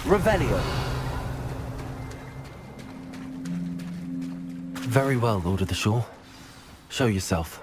Revelio. Very well, Lord of the Shore. Show yourself.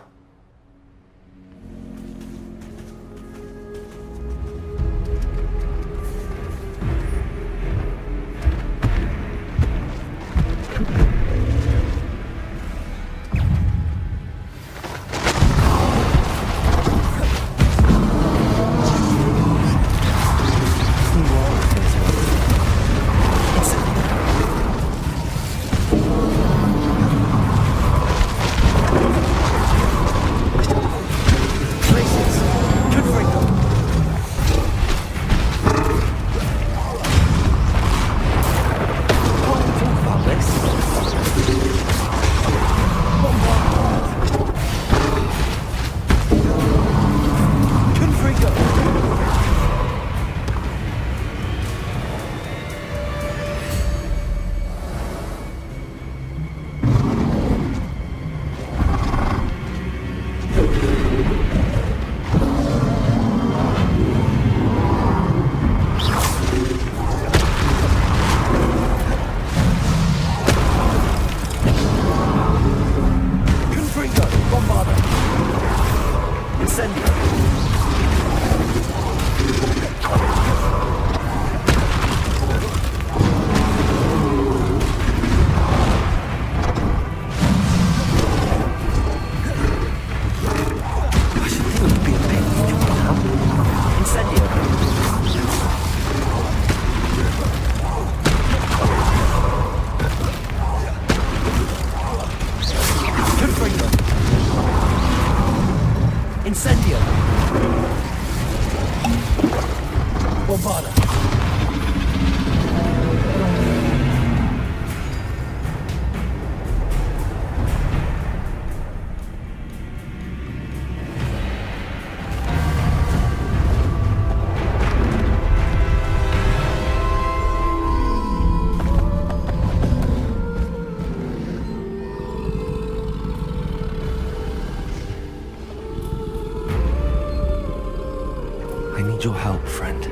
Your help, friend.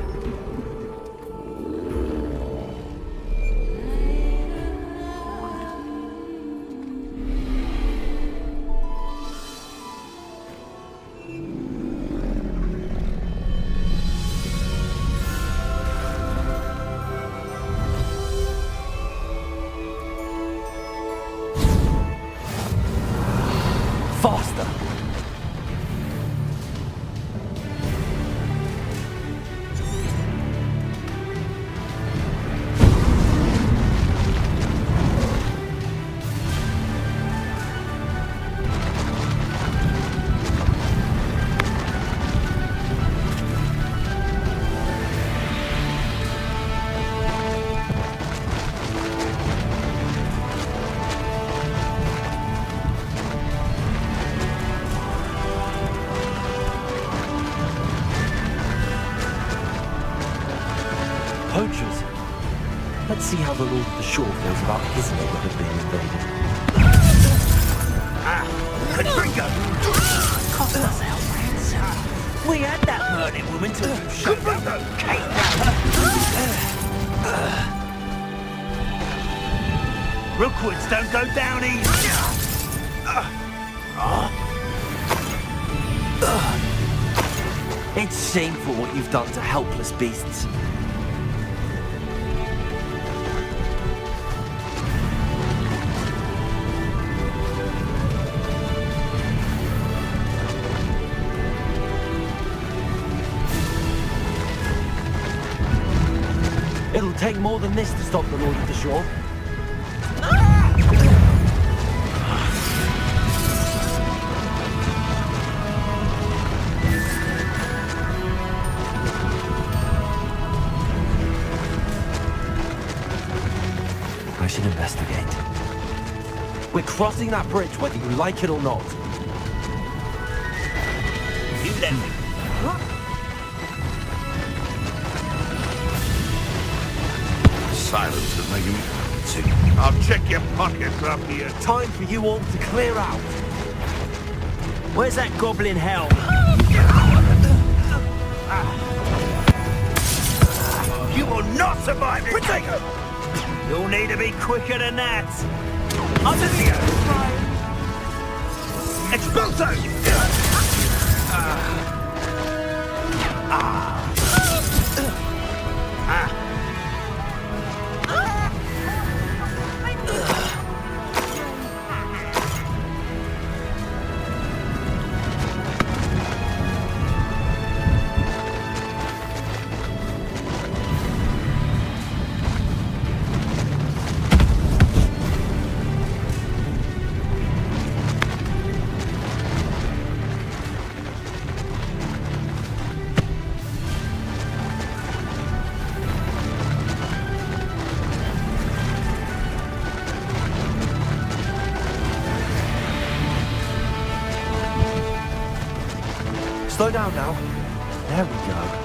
Faster! Poachers. Let's see how the Lord of the Shore feels about his neighborhood being invaded. Confringo! Cost us our friends. We had that murdered woman till you showed up. Kate Rookwoods don't go down easy. It's shameful what you've done to helpless beasts. It'll take more than this to stop the Lord of the Shore. I should investigate. We're crossing that bridge whether you like it or not. You let me. Silence is making me sick. I'll check your pockets up here. Time for you all to clear out. Where's that goblin helm? You will not survive this! Potato! You'll need to be quicker than that! Underneath! Expulso! Slow down now. There we go.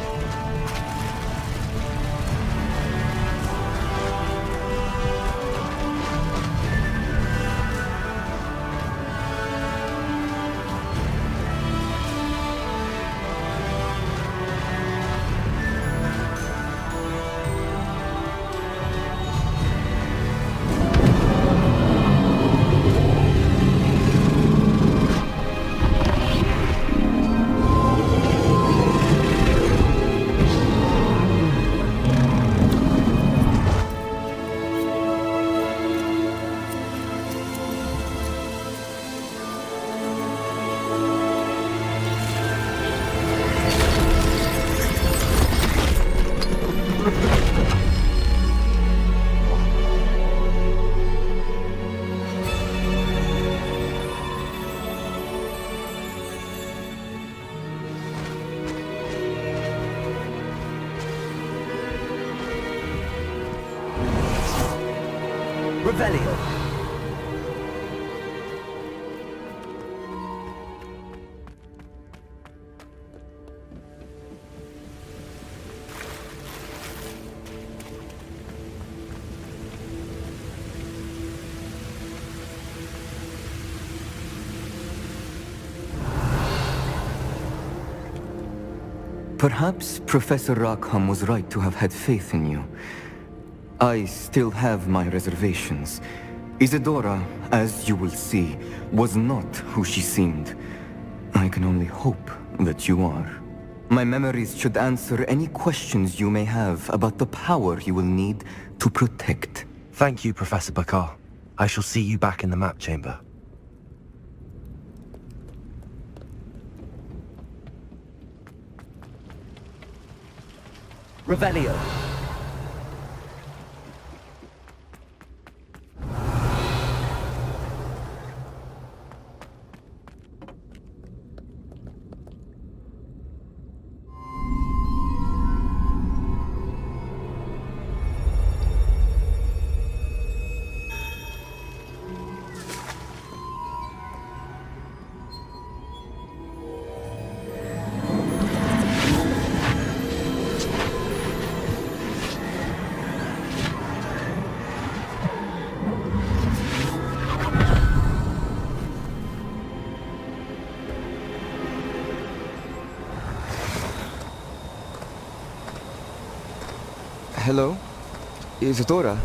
Revelio. Perhaps Professor Rackham was right to have had faith in you. I still have my reservations. Isadora, as you will see, was not who she seemed. I can only hope that you are. My memories should answer any questions you may have about the power you will need to protect. Thank you, Professor Bakar. I shall see you back in the map chamber. Revelio. Hello? Isadora?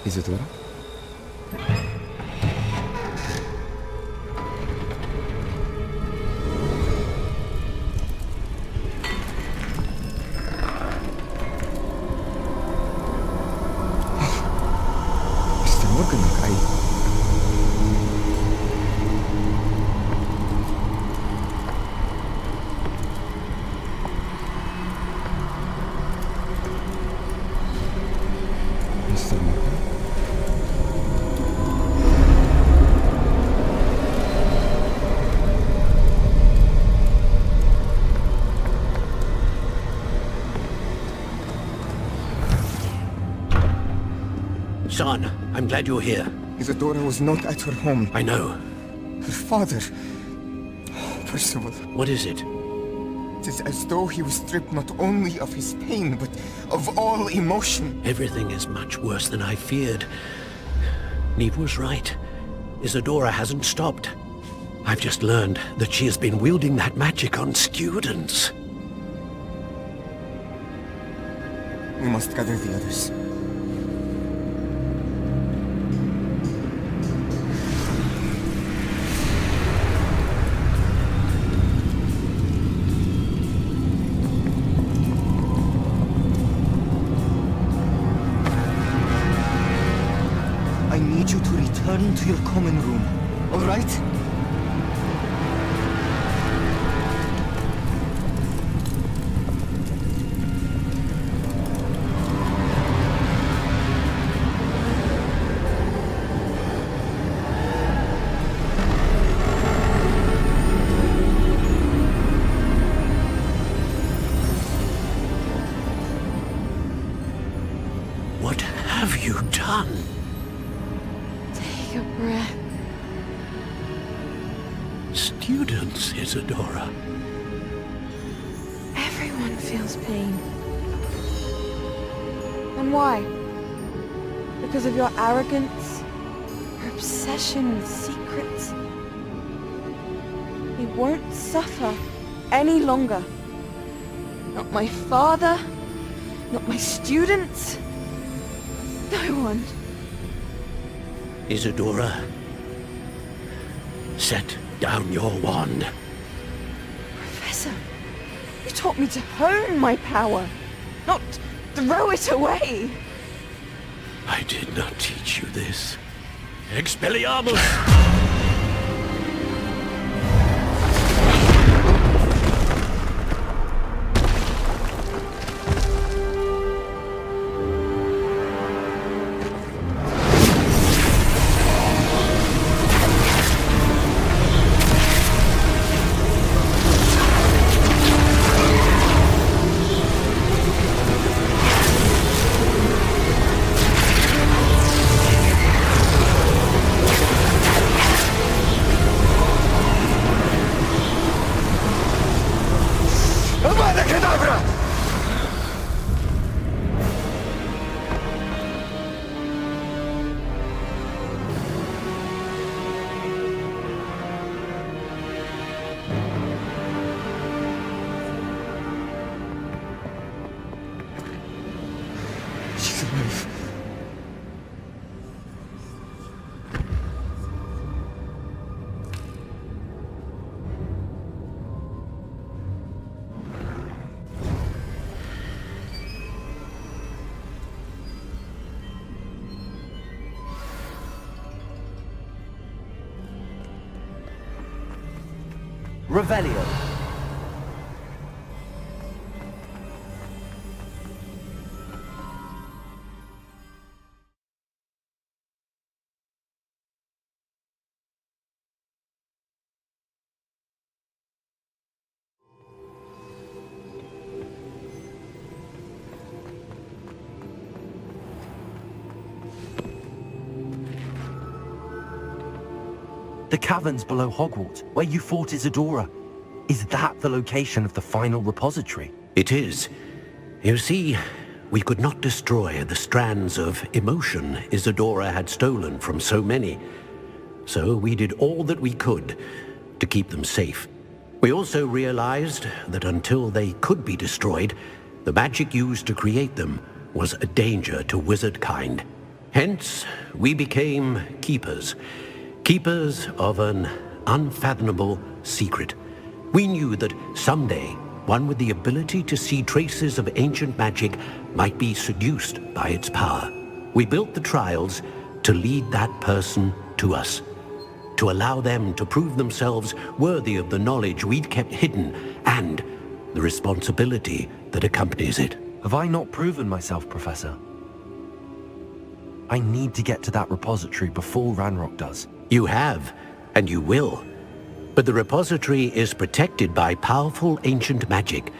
Isadora? Mr. Morganach, Mr. Morgan? Son, I'm glad you're here. Isadora was not at her home. I know. Her father... Percival, What is it? it is as though he was stripped not only of his pain, but of all emotion. Everything is much worse than I feared. Neve was right. Isadora hasn't stopped. I've just learned that she has been wielding that magic on students. We must gather the others. I need you to return to your common room, all right? What have you done? Take a breath. Students, Isadora. Everyone feels pain. And why? Because of your arrogance? Your obsession with secrets? We won't suffer any longer. Not my father, not my students. No one. Isadora, set down your wand. Professor, you taught me to hone my power, not throw it away. I did not teach you this. Expelliarmus! She's alive. Revelio. The caverns below Hogwarts, where you fought Isadora. Is that the location of the final repository? It is. You see, we could not destroy the strands of emotion Isadora had stolen from so many. So we did all that we could to keep them safe. We also realized that until they could be destroyed, the magic used to create them was a danger to wizard kind. Hence, we became keepers. Keepers of an unfathomable secret. We knew that someday, one with the ability to see traces of ancient magic might be seduced by its power. We built the trials to lead that person to us, to allow them to prove themselves worthy of the knowledge we'd kept hidden and the responsibility that accompanies it. Have I not proven myself, Professor? I need to get to that repository before Ranrock does. You have, and you will. But the repository is protected by powerful ancient magic.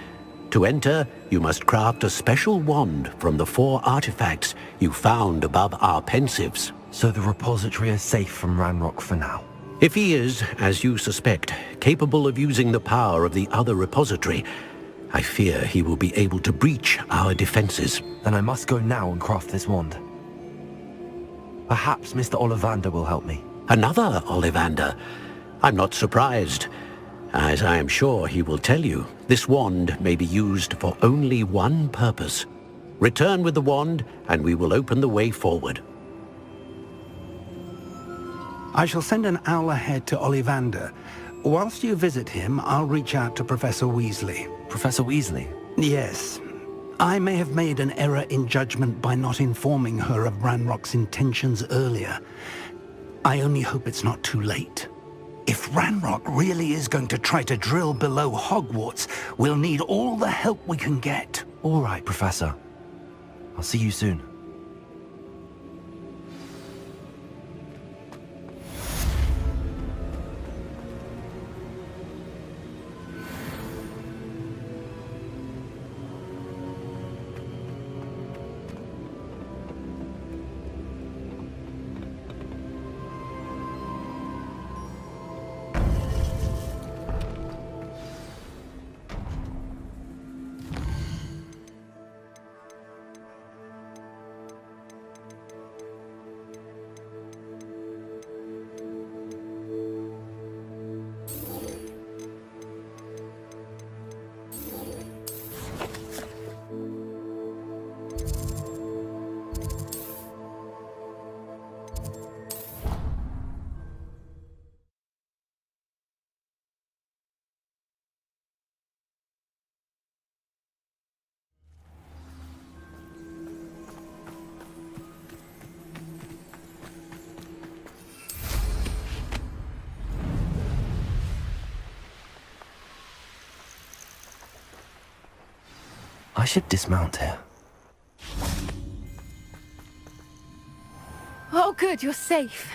To enter, you must craft a special wand from the 4 artifacts you found above our pensives. So the repository is safe from Ranrock for now. If he is, as you suspect, capable of using the power of the other repository, I fear he will be able to breach our defenses. Then I must go now and craft this wand. Perhaps Mr. Ollivander will help me. Another Ollivander? I'm not surprised. As I am sure he will tell you, this wand may be used for only one purpose. Return with the wand, and we will open the way forward. I shall send an owl ahead to Ollivander. Whilst you visit him, I'll reach out to Professor Weasley. Professor Weasley? Yes. I may have made an error in judgment by not informing her of Ranrock's intentions earlier. I only hope it's not too late. If Ranrock really is going to try to drill below Hogwarts, we'll need all the help we can get. All right, Professor. I'll see you soon. I should dismount here. Oh, good, you're safe.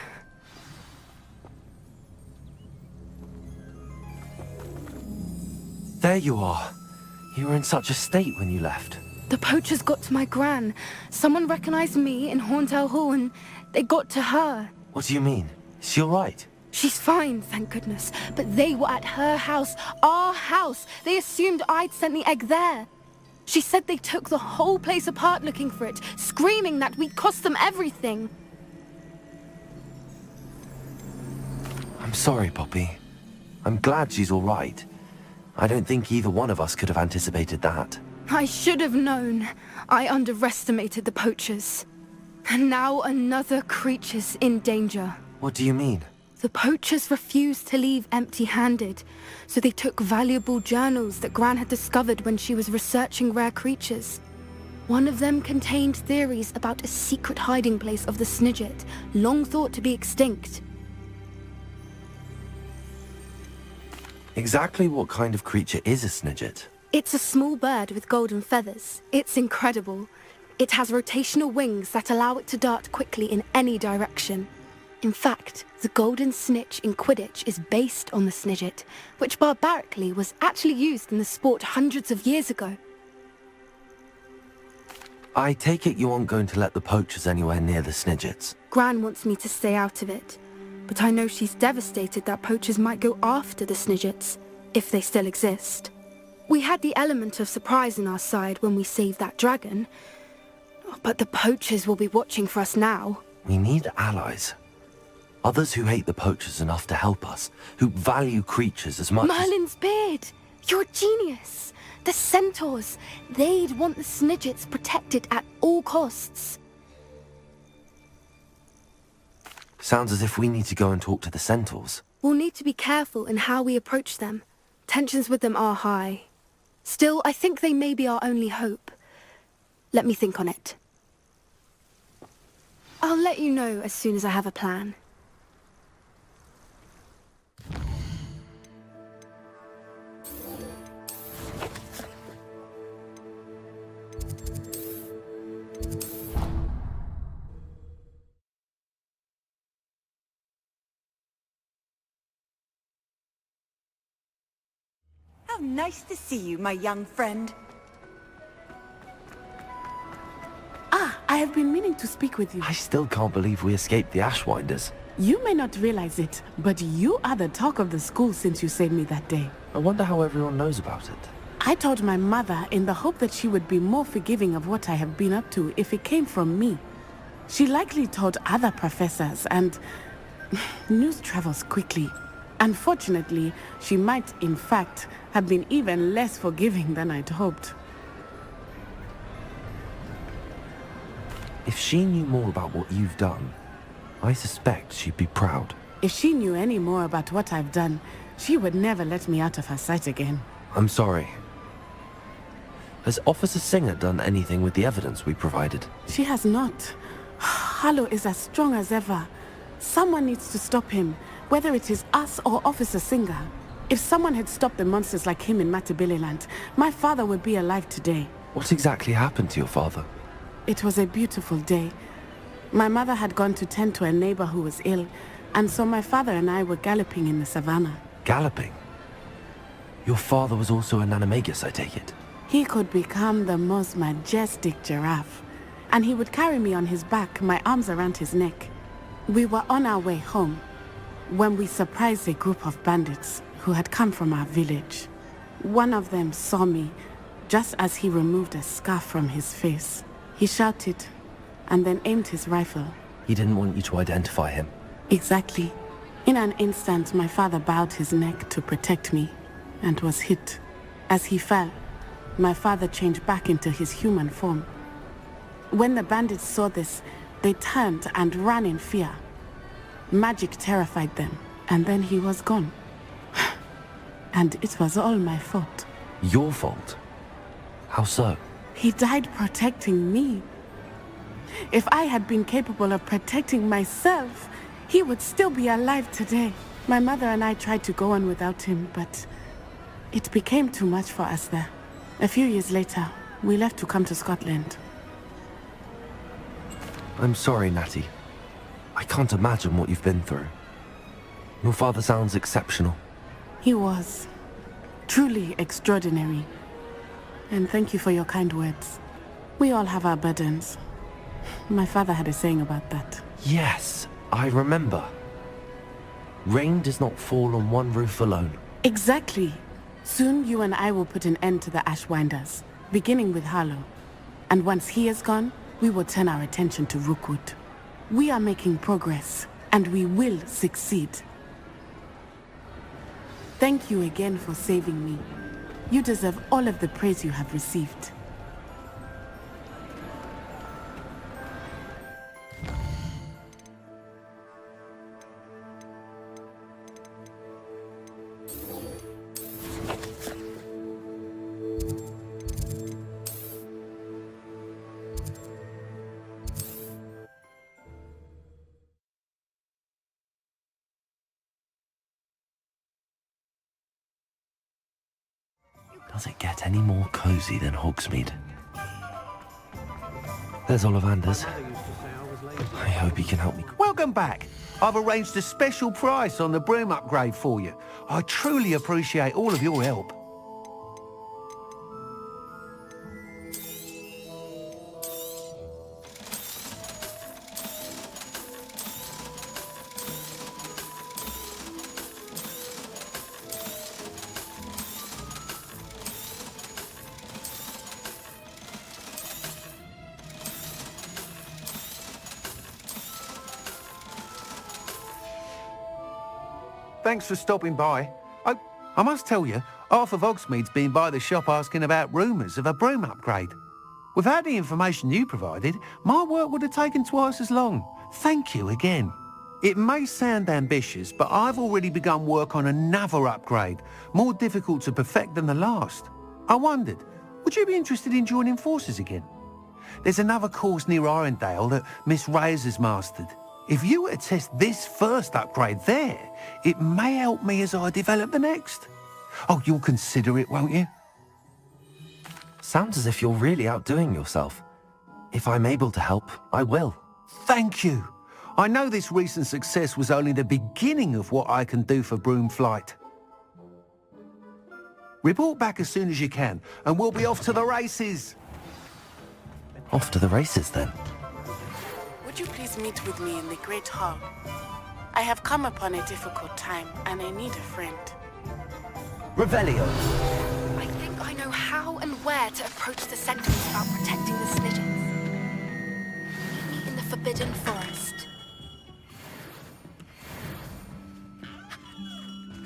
There you are. You were in such a state when you left. The poachers got to my gran. Someone recognized me in Horntail Hall and they got to her. What do you mean? Is she all right? She's fine, thank goodness. But they were at her house, our house. They assumed I'd sent the egg there. She said they took the whole place apart looking for it, screaming that we'd cost them everything. I'm sorry, Poppy. I'm glad she's all right. I don't think either one of us could have anticipated that. I should have known. I underestimated the poachers. And now another creature's in danger. What do you mean? The poachers refused to leave empty-handed, so they took valuable journals that Gran had discovered when she was researching rare creatures. One of them contained theories about a secret hiding place of the Snidget, long thought to be extinct. Exactly what kind of creature is a Snidget? It's a small bird with golden feathers. It's incredible. It has rotational wings that allow it to dart quickly in any direction. In fact, the golden snitch in Quidditch is based on the Snidget, which barbarically was actually used in the sport hundreds of years ago. I take it you aren't going to let the poachers anywhere near the Snidgets. Gran wants me to stay out of it, but I know she's devastated that poachers might go after the Snidgets, if they still exist. We had the element of surprise on our side when we saved that dragon, but the poachers will be watching for us now. We need allies. Others who hate the poachers enough to help us, who value creatures as much Merlin's beard! You're a genius! The centaurs! They'd want the Snidgets protected at all costs. Sounds as if we need to go and talk to the centaurs. We'll need to be careful in how we approach them. Tensions with them are high. Still, I think they may be our only hope. Let me think on it. I'll let you know as soon as I have a plan. How nice to see you, my young friend. Ah, I have been meaning to speak with you. I still can't believe we escaped the Ashwinders. You may not realize it, but you are the talk of the school since you saved me that day. I wonder how everyone knows about it. I told my mother in the hope that she would be more forgiving of what I have been up to if it came from me. She likely told other professors, and news travels quickly. Unfortunately, she might, in fact, have been even less forgiving than I'd hoped. If she knew more about what you've done, I suspect she'd be proud. If she knew any more about what I've done, she would never let me out of her sight again. I'm sorry. Has Officer Singer done anything with the evidence we provided? She has not. Harlow is as strong as ever. Someone needs to stop him, whether it is us or Officer Singer. If someone had stopped the monsters like him in Matabeleland, my father would be alive today. What exactly happened to your father? It was a beautiful day. My mother had gone to tend to a neighbor who was ill, and so my father and I were galloping in the savannah. Galloping? Your father was also an animagus, I take it? He could become the most majestic giraffe, and he would carry me on his back, my arms around his neck. We were on our way home when we surprised a group of bandits who had come from our village. One of them saw me just as he removed a scarf from his face. He shouted and then aimed his rifle. He didn't want you to identify him. Exactly. In an instant, my father bowed his neck to protect me and was hit. As he fell, my father changed back into his human form. When the bandits saw this, they turned and ran in fear. Magic terrified them, and then he was gone. And it was all my fault. Your fault? How so? He died protecting me. If I had been capable of protecting myself, he would still be alive today. My mother and I tried to go on without him, but it became too much for us there. A few years later, we left to come to Scotland. I'm sorry, Natty. I can't imagine what you've been through. Your father sounds exceptional. He was truly extraordinary. And thank you for your kind words. We all have our burdens. My father had a saying about that. Yes, I remember. Rain does not fall on one roof alone. Exactly. Soon you and I will put an end to the Ashwinders, beginning with Harlow. And once he is gone, we will turn our attention to Rookwood. We are making progress, and we will succeed. Thank you again for saving me. You deserve all of the praise you have received. Does it get any more cozy than Hogsmeade? There's Ollivanders. I hope he can help me. Welcome back. I've arranged a special price on the broom upgrade for you. I truly appreciate all of your help. Thanks for stopping by. I must tell you, half of Hogsmeade's been by the shop asking about rumours of a broom upgrade. Without the information you provided, my work would have taken twice as long. Thank you again. It may sound ambitious, but I've already begun work on another upgrade, more difficult to perfect than the last. I wondered, would you be interested in joining forces again? There's another course near Irondale that Miss Reyes has mastered. If you were to test this first upgrade there, it may help me as I develop the next. Oh, you'll consider it, won't you? Sounds as if you're really outdoing yourself. If I'm able to help, I will. Thank you. I know this recent success was only the beginning of what I can do for Broomflight. Report back as soon as you can, and we'll be off to the races. Off to the races, then. Would you please meet with me in the Great Hall? I have come upon a difficult time, and I need a friend. Revelio. I think I know how and where to approach the sentence about protecting the Snidgets. Meet me in the Forbidden Forest.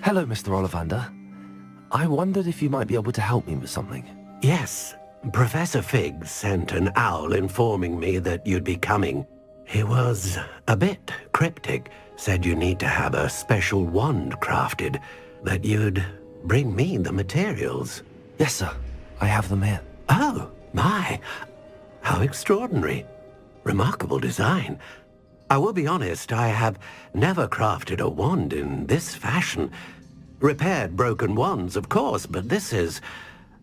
Hello, Mr. Ollivander. I wondered if you might be able to help me with something. Yes. Professor Fig sent an owl informing me that you'd be coming. He was a bit cryptic, said you need to have a special wand crafted, that you'd bring me the materials. Yes, sir. I have them here. Oh, my. How extraordinary. Remarkable design. I will be honest, I have never crafted a wand in this fashion. Repaired broken wands, of course, but this is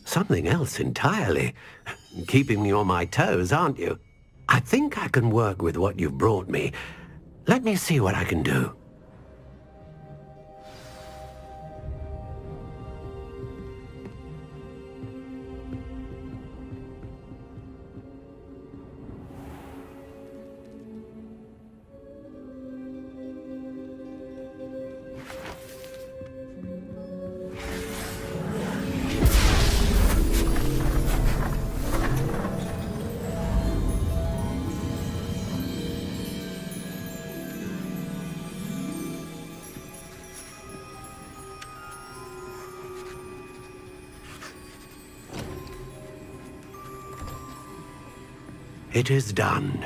something else entirely. Keeping me on my toes, aren't you? I think I can work with what you've brought me. Let me see what I can do. It is done.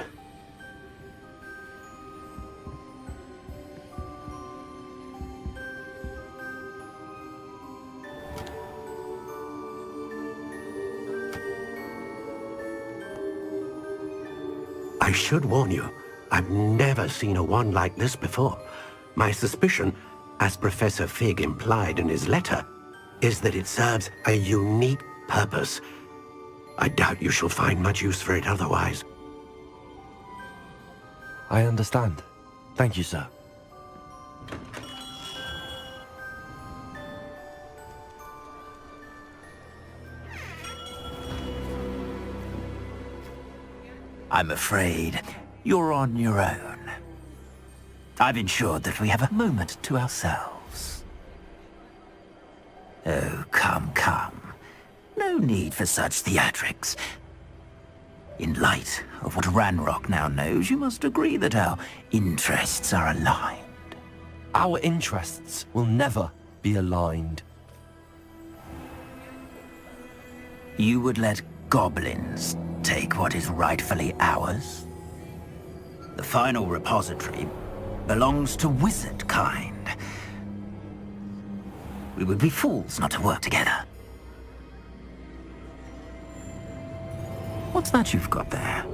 I should warn you, I've never seen a wand like this before. My suspicion, as Professor Fig implied in his letter, is that it serves a unique purpose. I doubt you shall find much use for it otherwise. I understand. Thank you, sir. I'm afraid you're on your own. I've ensured that we have a moment to ourselves. Oh, come, come. No need for such theatrics. In light of what Ranrock now knows, you must agree that our interests are aligned. Our interests will never be aligned. You would let goblins take what is rightfully ours? The final repository belongs to wizard kind. We would be fools not to work together. What's that you've got there?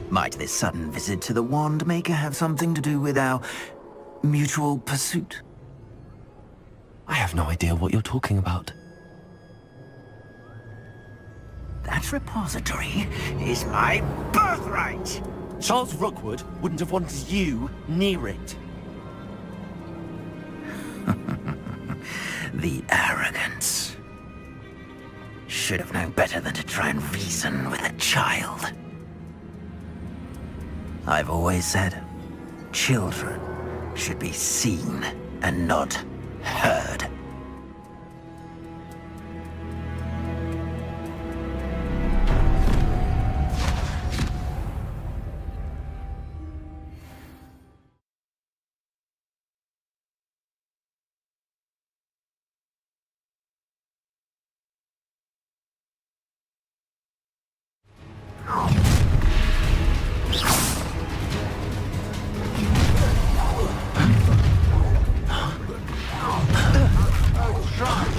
Might this sudden visit to the Wand Maker have something to do with our mutual pursuit? I have no idea what you're talking about. That repository is my birthright! Charles Rookwood wouldn't have wanted you near it. The arrogance. Should have known better than to try and reason with a child. I've always said, children should be seen and not heard.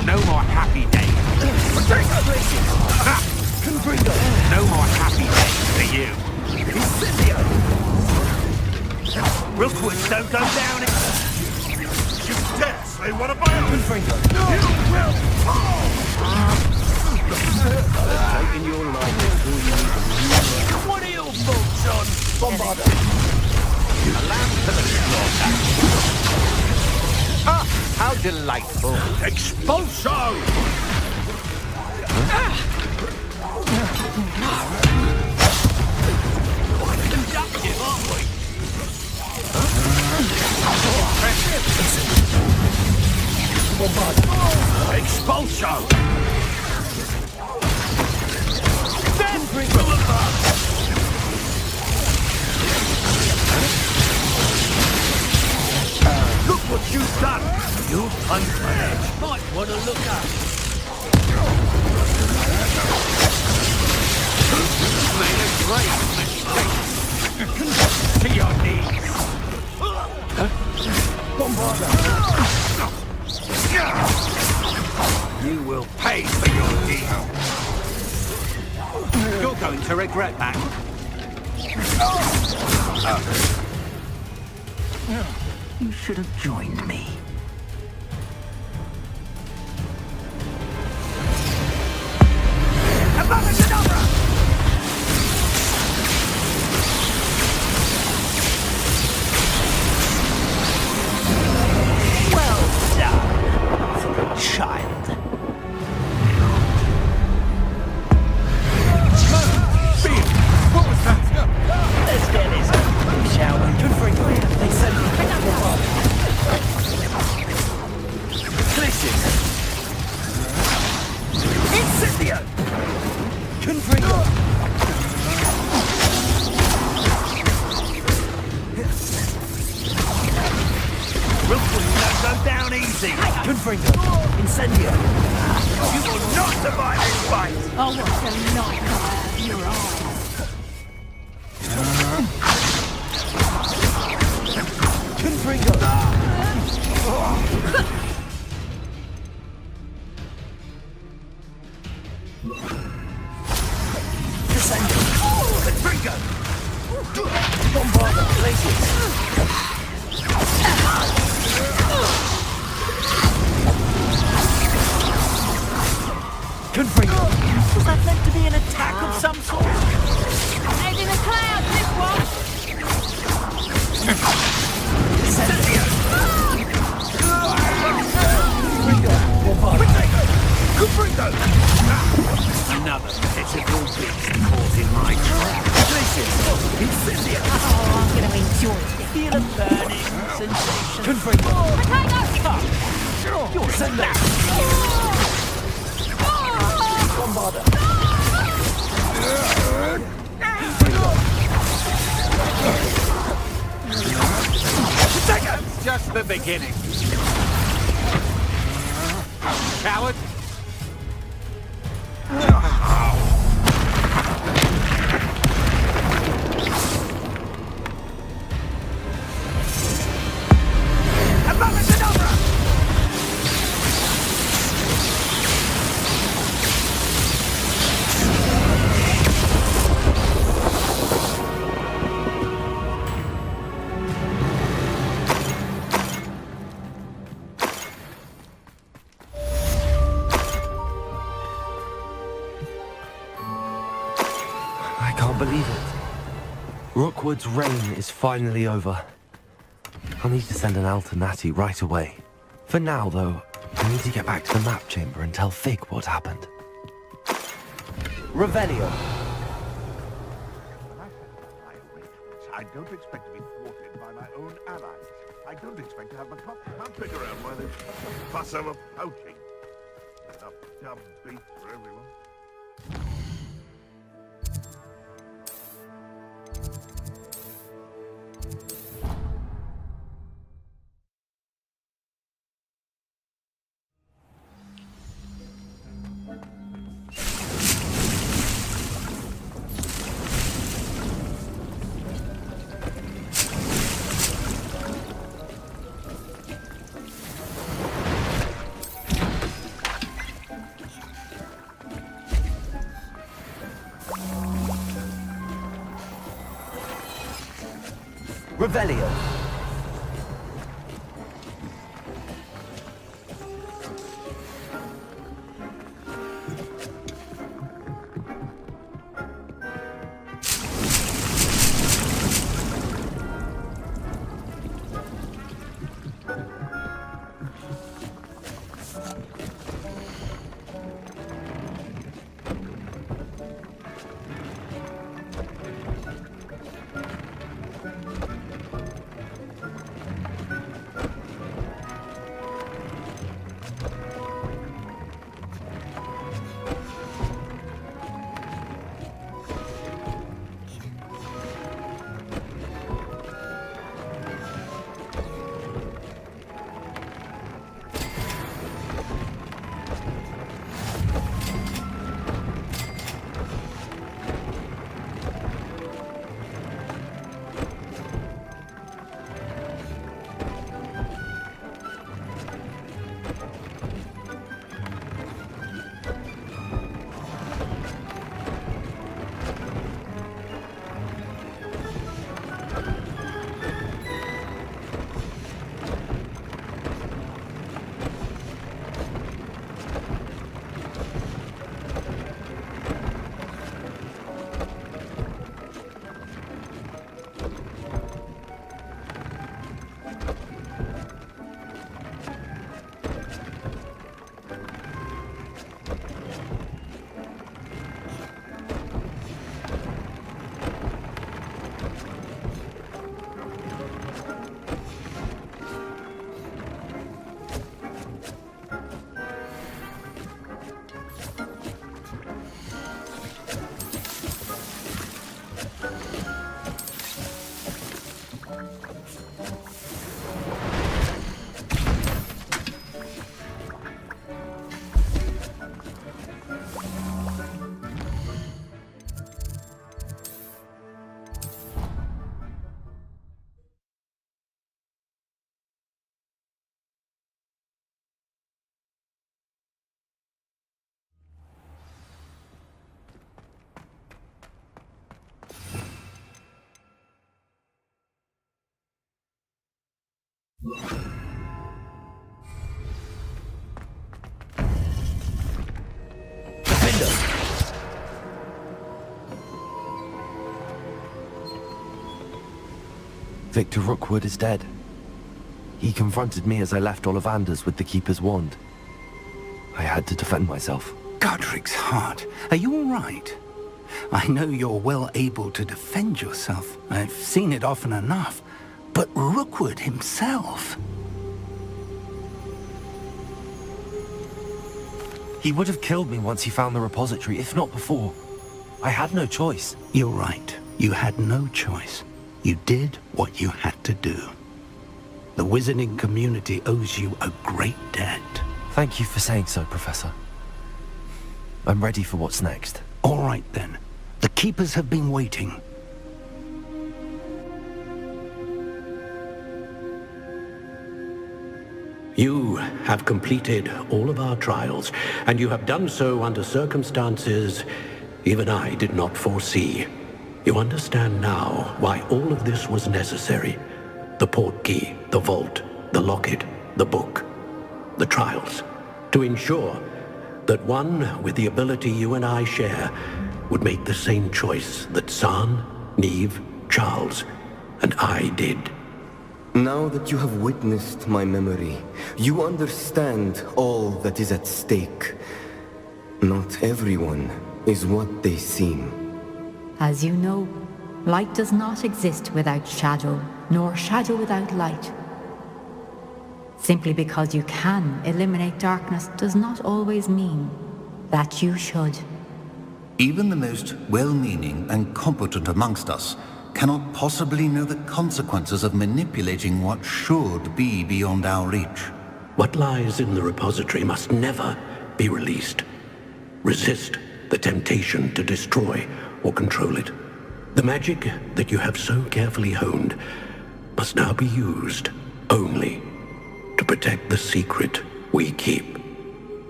No more happy days. No more happy days for you. Rookwood, don't go down! You dare say what about it? You will fall! Taking your life before you even What are your thoughts on Bombarda? A lamb to the slaughter. Ah, how delightful. Expulso! Conductive, aren't we? Expulso! Then bring them apart! Look what you've done! You punched my head. Might want to look up. Made a great mistake. To your knees. You will pay for your deed. You're going to regret that. You should have joined me. Well done for a child. What was that? Let's get this over, shall we? Good for you. They sent me back to the bar. Glitches. Incendio. Confringo. We'll put that go down easy. Confringo. Incendio. You will not survive this fight. Oh, what a nightmare. You're on. Confringo. Descendo. Confringo. Bombardo. Glaciers. Confringo. Was that meant to be an attack of some sort? Head in the clouds, this one. Incendio. Confringo. Confringo. Another pitiful beast caught in my trap. Glaciers. Incendio. Oh, I'm going to enjoy this. Feel a burning sensation. Confringo. Potato! You're Sendo. Bombarder. That's just the beginning. Coward. I can't believe it. Rookwood's reign is finally over. I'll need to send an alternati right away. For now, though, I need to get back to the map chamber and tell Fig what happened. Revelio. I don't expect to be thwarted by my own allies. I don't expect to have the cops can't figure out why there's such a fuss over poaching. Enough dumb beef for everyone. Revelio. Victor Rookwood is dead. He confronted me as I left Ollivanders with the Keeper's wand. I had to defend myself. Godric's heart. Are you all right? I know you're well able to defend yourself. I've seen it often enough. But Rookwood himself... He would have killed me once he found the repository, if not before. I had no choice. You're right. You had no choice. You did what you had to do. The wizarding community owes you a great debt. Thank you for saying so, Professor. I'm ready for what's next. All right, then. The Keepers have been waiting. You have completed all of our trials, and you have done so under circumstances even I did not foresee. You understand now why all of this was necessary. The portkey, the vault, the locket, the book, the trials. To ensure that one with the ability you and I share would make the same choice that San, Neve, Charles, and I did. Now that you have witnessed my memory, you understand all that is at stake. Not everyone is what they seem. As you know, light does not exist without shadow, nor shadow without light. Simply because you can eliminate darkness does not always mean that you should. Even the most well-meaning and competent amongst us cannot possibly know the consequences of manipulating what should be beyond our reach. What lies in the repository must never be released. Resist the temptation to destroy or control it. The magic that you have so carefully honed must now be used only to protect the secret we keep.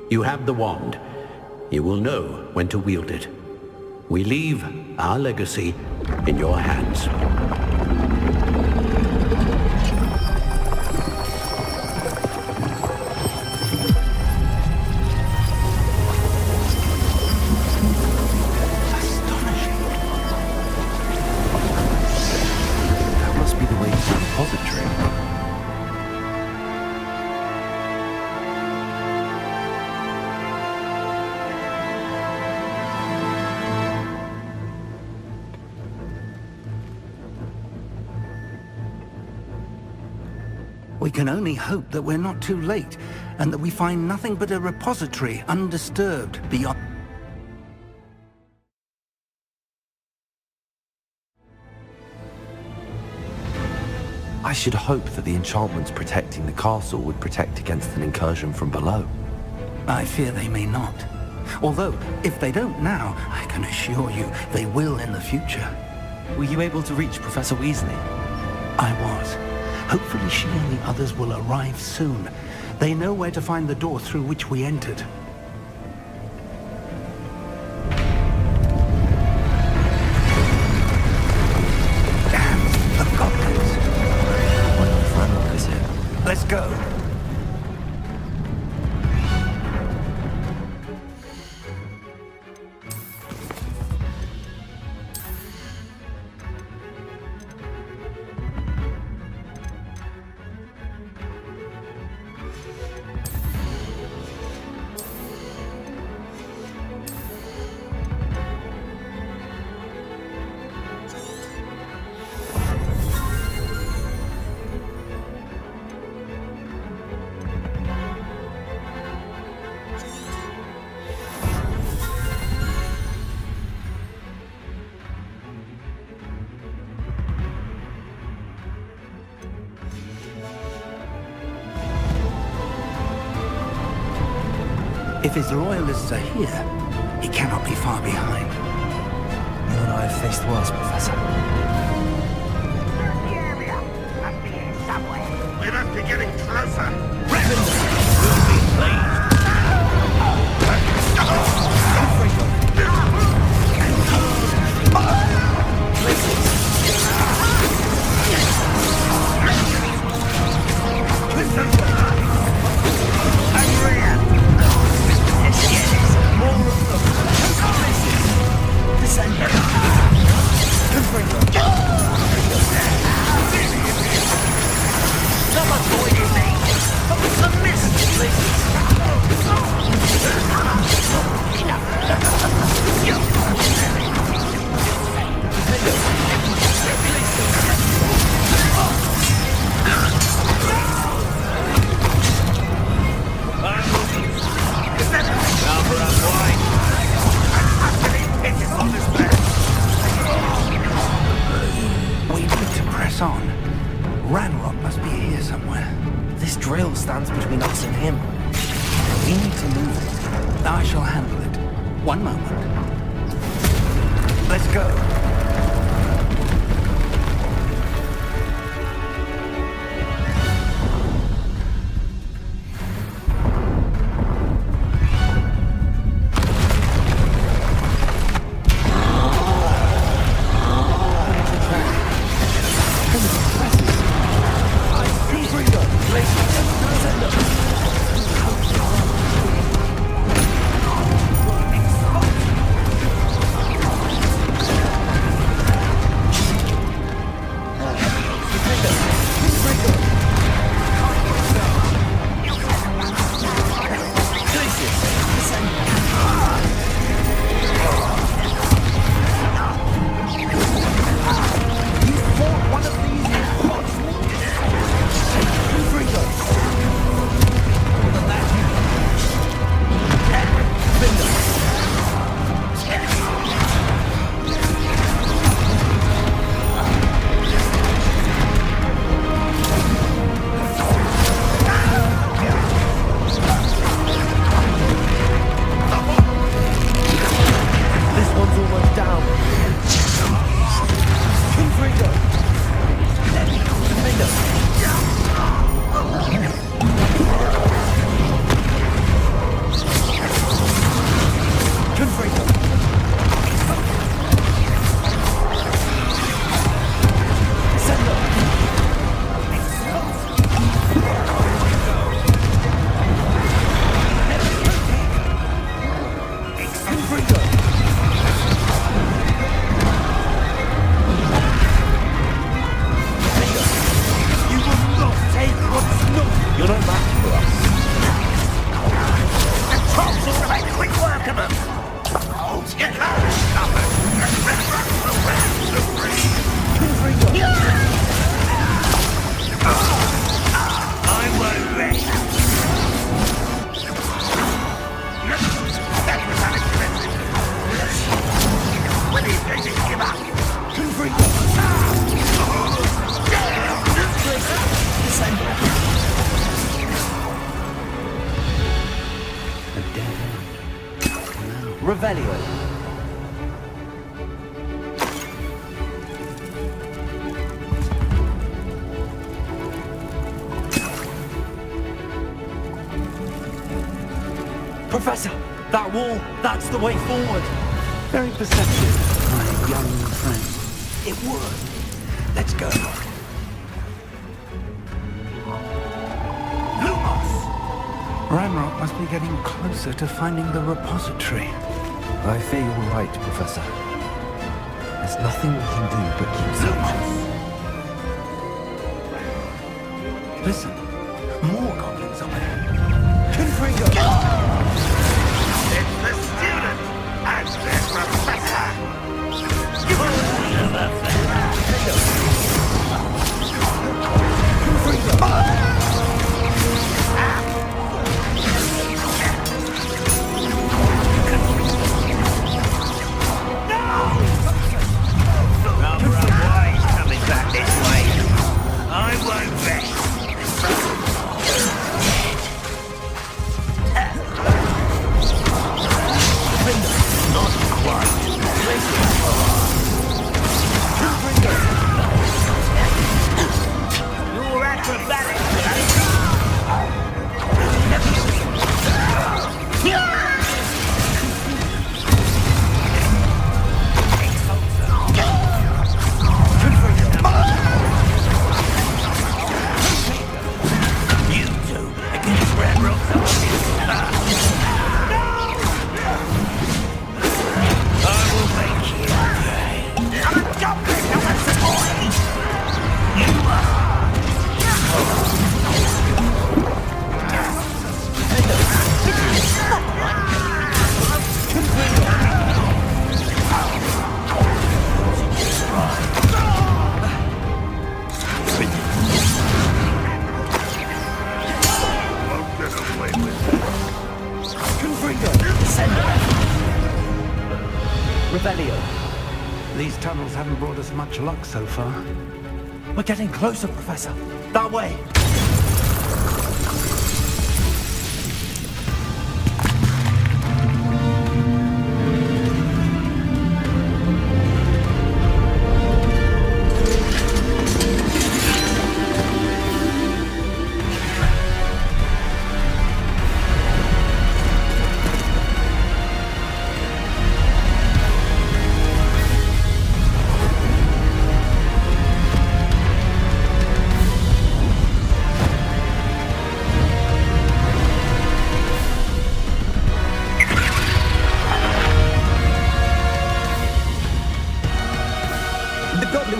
You have the wand. You will know when to wield it. We leave our legacy in your hands. That must be the way to the repository. We can only hope that we're not too late, and that we find nothing but a repository undisturbed beyond... I should hope that the enchantments protecting the castle would protect against an incursion from below. I fear they may not. Although, if they don't now, I can assure you they will in the future. Were you able to reach Professor Weasley? I was. Hopefully she and the others will arrive soon. They know where to find the door through which we entered. Damn, the goblins. I wonder if Ranrock is here. Let's go. If his loyalists are here, he cannot be far behind. You and I have faced worse, Professor. The area must be here somewhere. We must be getting closer. gone. Ranrock must be here somewhere. This drill stands between us and him. We need to move it. I shall handle it. One moment. Let's go. Revelio. Professor, that wall, that's the way forward. Very perceptive, my young friend. It would. Let's go. Ranrock must be getting closer to finding the repository. I fear you're right, Professor. There's nothing we can do but keep searching. Listen, more goblins up there. Confringo! It's the student and the professor! These tunnels haven't brought us much luck so far. We're getting closer, Professor. That way.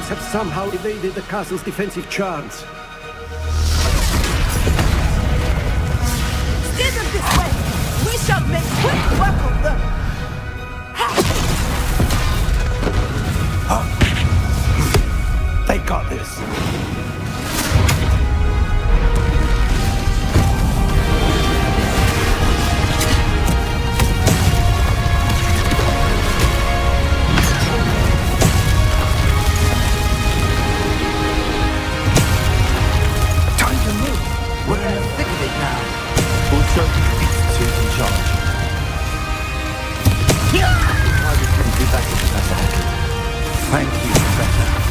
Have somehow evaded the castle's defensive charms. Steer them this way! We shall make quick work of them! They got this. Thank you, Professor.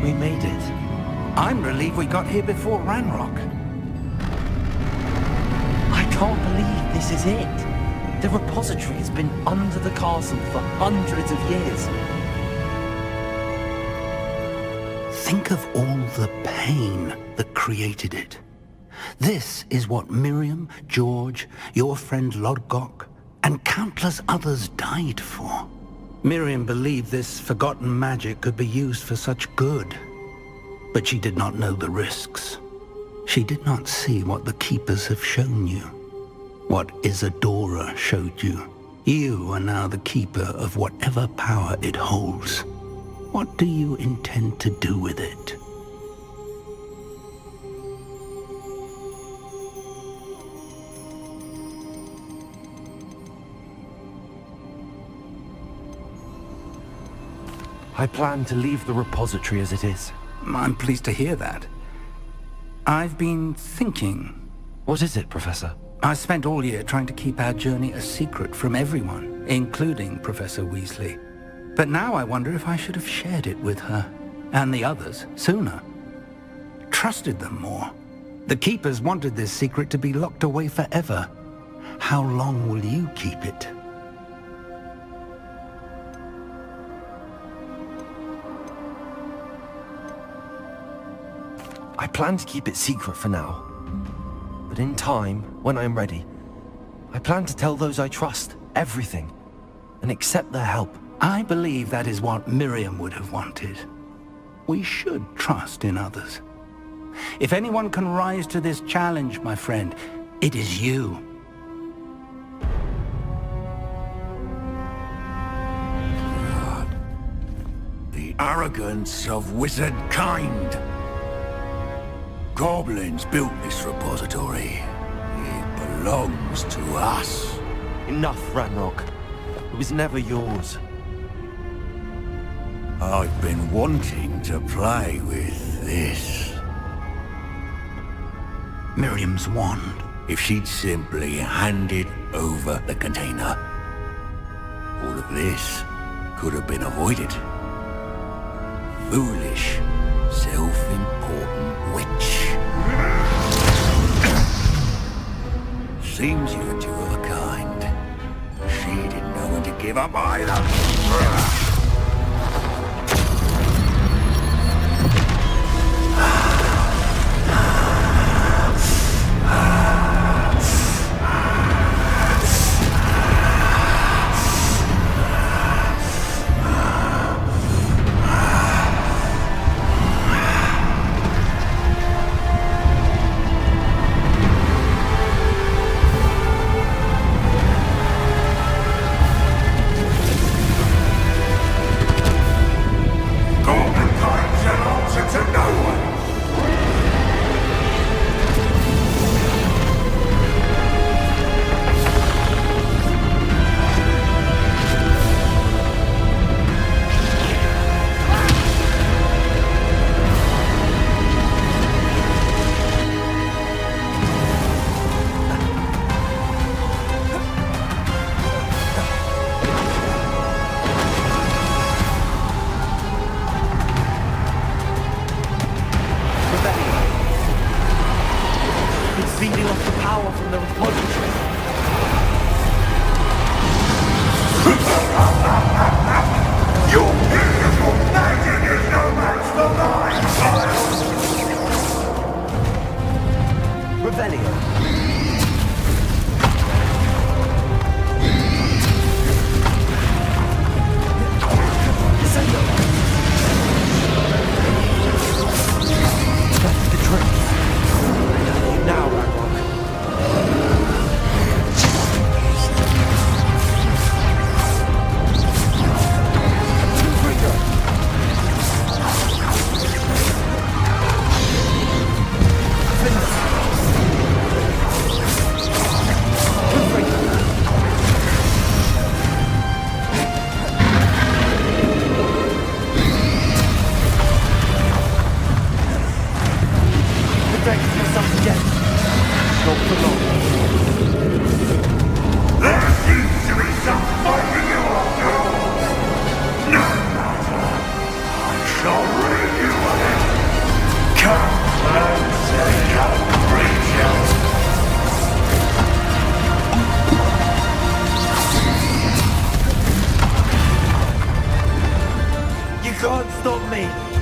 We made it. I'm relieved we got here before Ranrock. I can't believe this is it. The repository has been under the castle for hundreds of years. Think of all the pain that created it. This is what Miriam, George, your friend Lodgok, and countless others died for. Miriam believed this forgotten magic could be used for such good. But she did not know the risks. She did not see what the Keepers have shown you. What Isadora showed you. You are now the Keeper of whatever power it holds. What do you intend to do with it? I plan to leave the repository as it is. I'm pleased to hear that. I've been thinking. What is it, Professor? I spent all year trying to keep our journey a secret from everyone, including Professor Weasley. But now I wonder if I should have shared it with her, and the others, sooner. Trusted them more. The Keepers wanted this secret to be locked away forever. How long will you keep it? I plan to keep it secret for now. But in time, when I'm ready, I plan to tell those I trust everything and accept their help. I believe that is what Miriam would have wanted. We should trust in others. If anyone can rise to this challenge, my friend, it is you. The arrogance of wizard kind. Goblins built this repository. It belongs to us. Enough, Ranrock. It was never yours. I've been wanting to play with this. Miriam's wand. If she'd simply handed over the container, all of this could have been avoided. Foolish, self-important witch. Seems you're two of a kind. She didn't know when to give up either. Feeding off the power from the repository. Your beautiful magic is no match for mine, child! Revelio. That's the trick. Now, Ranrock. me!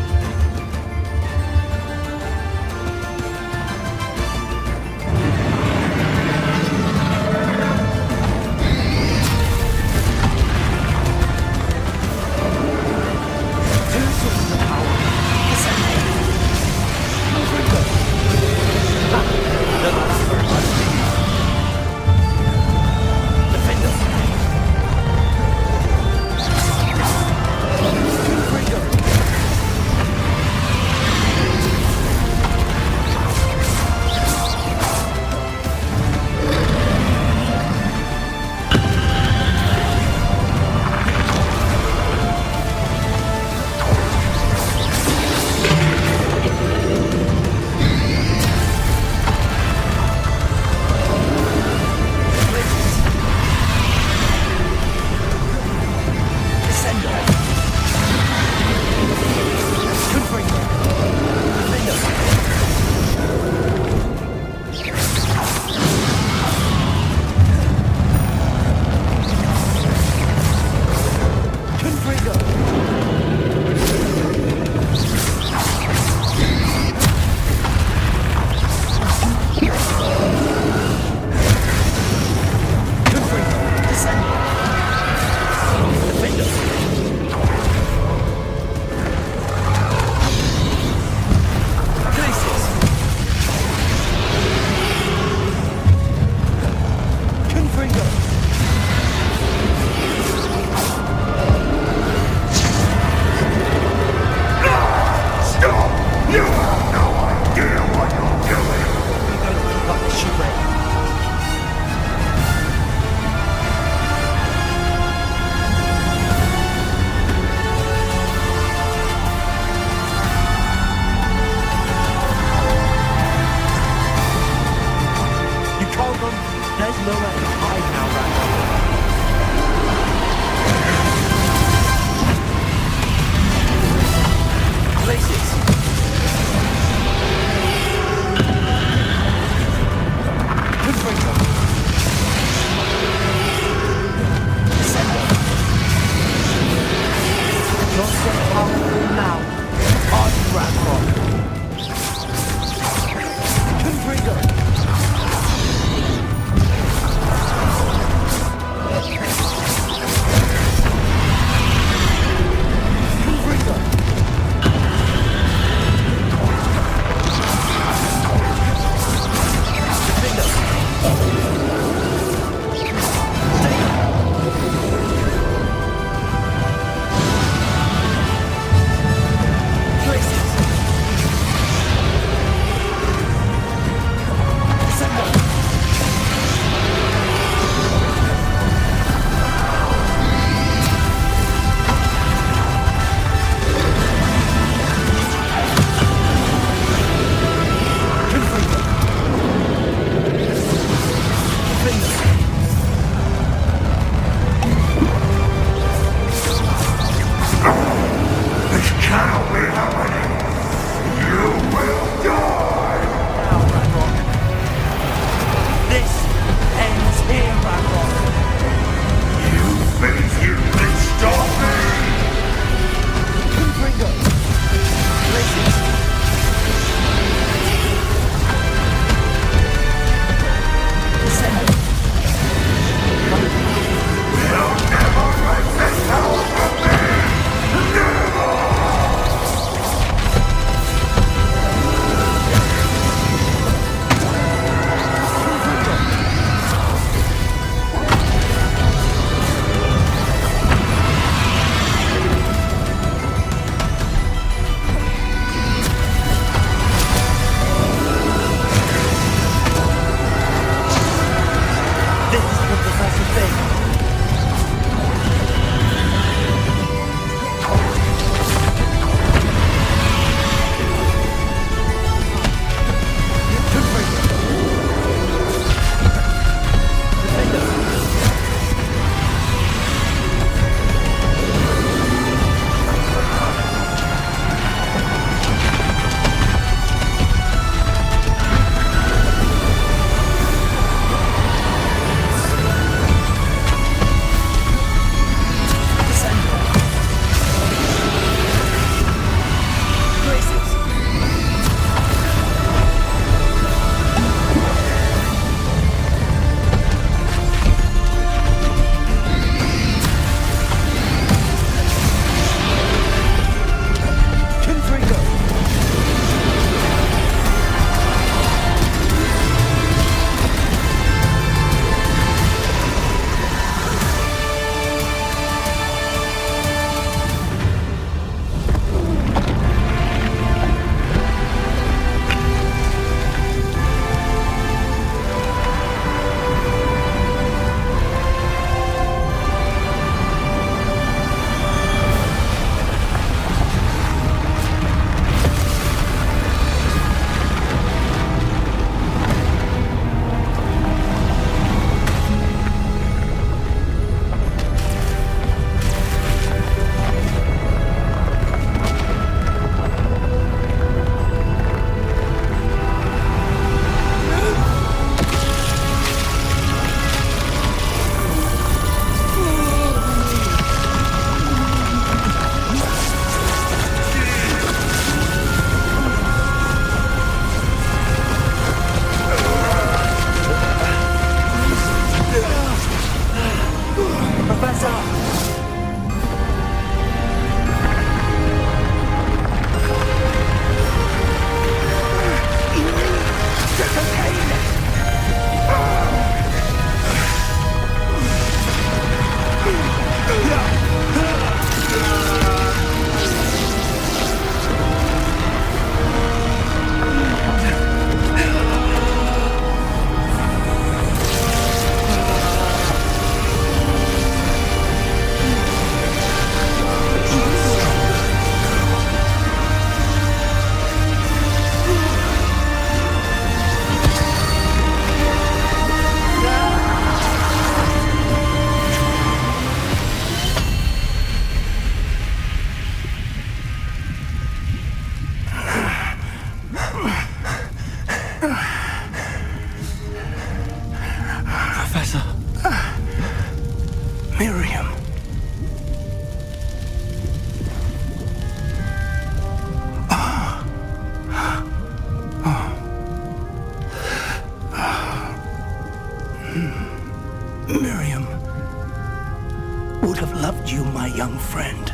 young friend.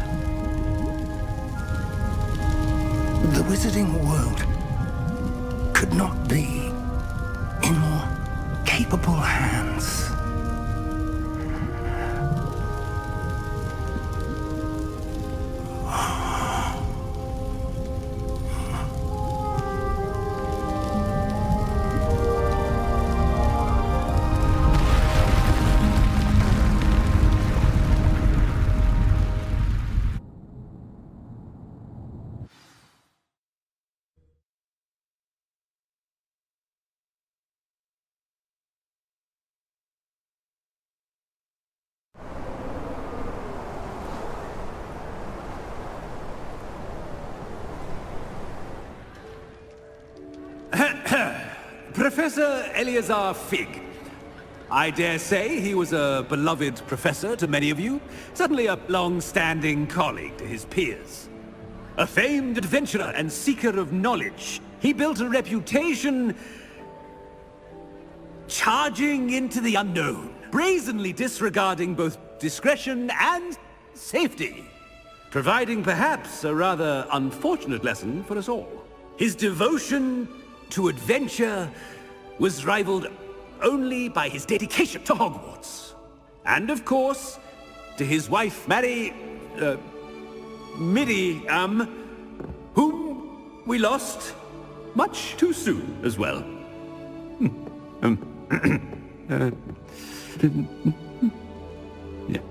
The wizarding world could not be in more capable hands. Professor Eleazar Fig. I dare say he was a beloved professor to many of you, certainly a long-standing colleague to his peers. A famed adventurer and seeker of knowledge, he built a reputation charging into the unknown, brazenly disregarding both discretion and safety, providing perhaps a rather unfortunate lesson for us all. His devotion to adventure was rivaled only by his dedication to Hogwarts. And of course, to his wife, Midi, whom we lost much too soon as well. Yeah.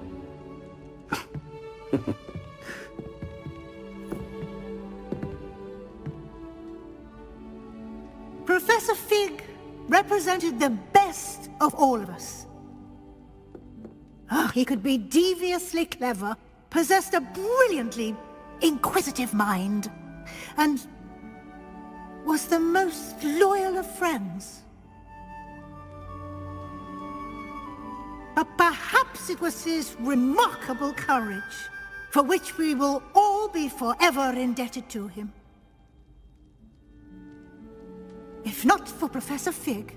Professor Fig represented the best of all of us. He could be deviously clever, possessed a brilliantly inquisitive mind, and was the most loyal of friends. But perhaps it was his remarkable courage, for which we will all be forever indebted to him. If not for Professor Fig,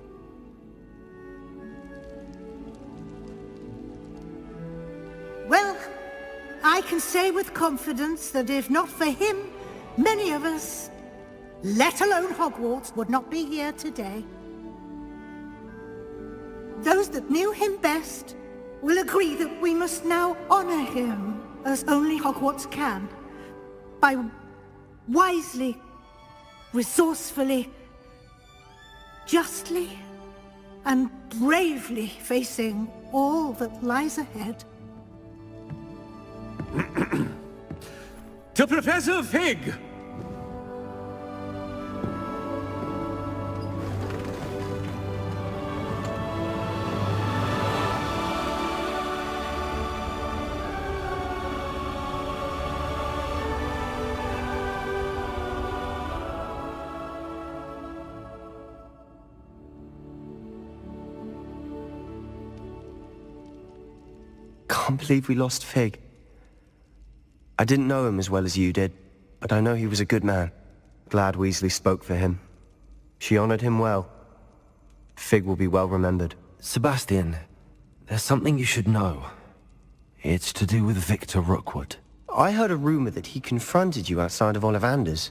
well, I can say with confidence that if not for him, many of us, let alone Hogwarts, would not be here today. Those that knew him best will agree that we must now honor him as only Hogwarts can, by wisely, resourcefully, justly and bravely facing all that lies ahead. To Professor Fig! Can't believe we lost Fig. I didn't know him as well as you did, but I know he was a good man. Glad Weasley spoke for him. She honored him well. Fig will be well remembered. Sebastian, there's something you should know. It's to do with Victor Rookwood. I heard a rumor that he confronted you outside of Ollivander's.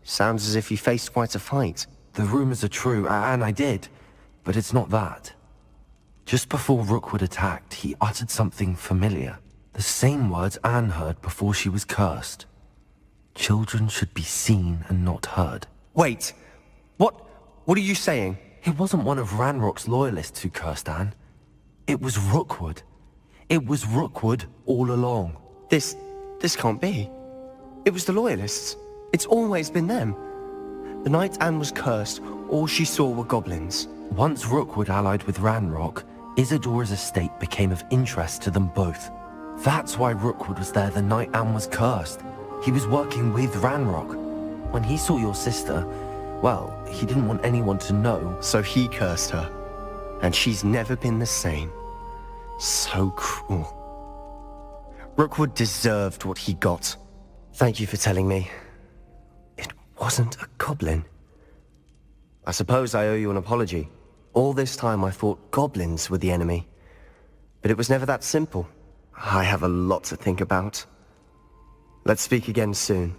Sounds as if he faced quite a fight. The rumors are true, and I did, but it's not that. Just before Rookwood attacked, he uttered something familiar. The same words Anne heard before she was cursed. Children should be seen and not heard. Wait! What are you saying? It wasn't one of Ranrock's loyalists who cursed Anne. It was Rookwood. It was Rookwood all along. This can't be. It was the loyalists. It's always been them. The night Anne was cursed, all she saw were goblins. Once Rookwood allied with Ranrock, Isadora's estate became of interest to them both. That's why Rookwood was there the night Anne was cursed. He was working with Ranrock. When he saw your sister, well, he didn't want anyone to know. So he cursed her. And she's never been the same. So cruel. Rookwood deserved what he got. Thank you for telling me. It wasn't a goblin. I suppose I owe you an apology. All this time I thought goblins were the enemy. But it was never that simple. I have a lot to think about. Let's speak again soon.